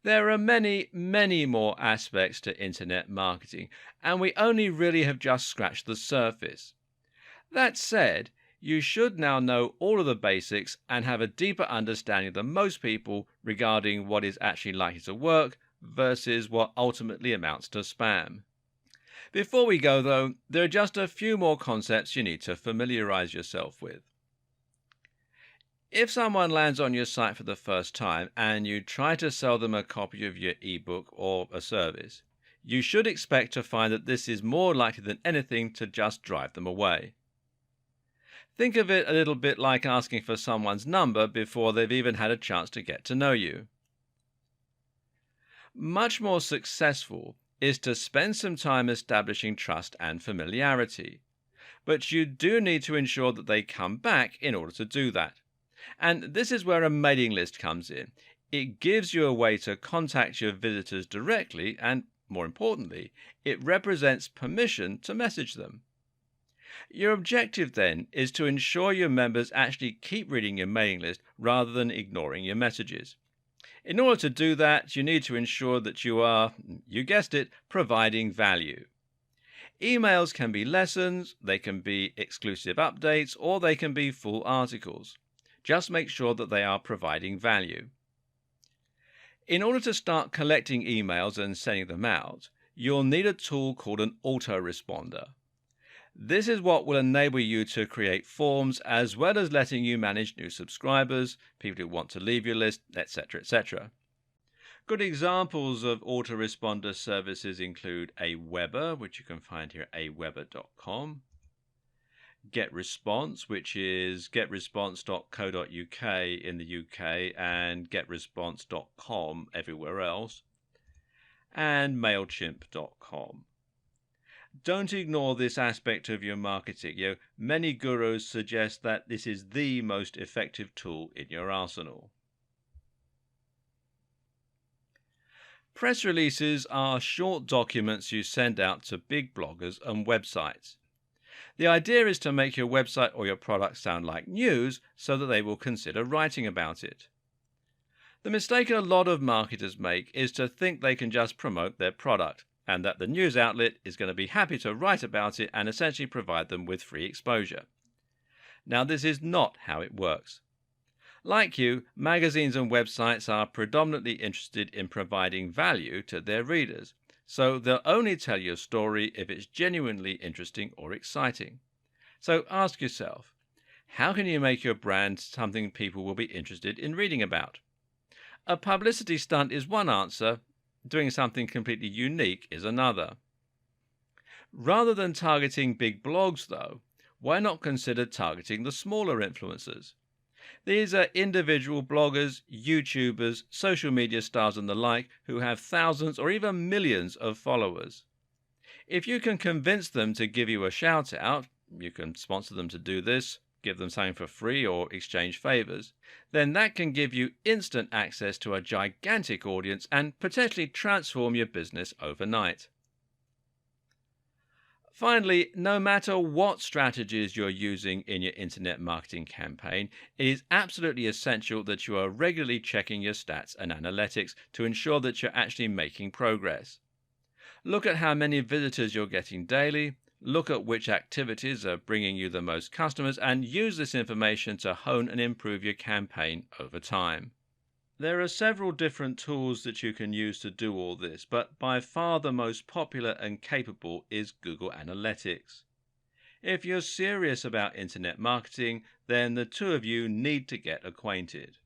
There are many, many more aspects to internet marketing, and we only really have just scratched the surface. That said, you should now know all of the basics and have a deeper understanding than most people regarding what is actually likely to work versus what ultimately amounts to spam. Before we go, though, there are just a few more concepts you need to familiarize yourself with. If someone lands on your site for the first time and you try to sell them a copy of your ebook or a service, you should expect to find that this is more likely than anything to just drive them away. Think of it a little bit like asking for someone's number before they've even had a chance to get to know you. Much more successful is to spend some time establishing trust and familiarity, but you do need to ensure that they come back in order to do that. And this is where a mailing list comes in. It gives you a way to contact your visitors directly, and more importantly, it represents permission to message them. Your objective then is to ensure your members actually keep reading your mailing list rather than ignoring your messages. In order to do that, you need to ensure that you are, you guessed it, providing value. Emails can be lessons, they can be exclusive updates, or they can be full articles. Just make sure that they are providing value. In order to start collecting emails and sending them out, you'll need a tool called an autoresponder. This is what will enable you to create forms as well as letting you manage new subscribers, people who want to leave your list, etc. etc. Good examples of autoresponder services include Aweber, which you can find here at aweber.com, GetResponse, which is getresponse.co.uk in the UK and getresponse.com everywhere else, and MailChimp.com. Don't ignore this aspect of your marketing. Many gurus suggest that this is the most effective tool in your arsenal. Press releases are short documents you send out to big bloggers and websites. The idea is to make your website or your product sound like news so that they will consider writing about it. The mistake a lot of marketers make is to think they can just promote their product, and that the news outlet is going to be happy to write about it and essentially provide them with free exposure. Now, this is not how it works. Like you, magazines and websites are predominantly interested in providing value to their readers, so they'll only tell you a story if it's genuinely interesting or exciting. So ask yourself, how can you make your brand something people will be interested in reading about? A publicity stunt is one answer. Doing something completely unique is another. Rather than targeting big blogs, though, why not consider targeting the smaller influencers? These are individual bloggers, YouTubers, social media stars and the like who have thousands or even millions of followers. If you can convince them to give you a shout out, you can sponsor them to do this, give them something for free or exchange favors, then that can give you instant access to a gigantic audience and potentially transform your business overnight. Finally, no matter what strategies you're using in your internet marketing campaign, it is absolutely essential that you are regularly checking your stats and analytics to ensure that you're actually making progress. Look at how many visitors you're getting daily, look at which activities are bringing you the most customers, and use this information to hone and improve your campaign over time. There are several different tools that you can use to do all this, but by far the most popular and capable is Google Analytics. If you're serious about internet marketing, then the two of you need to get acquainted.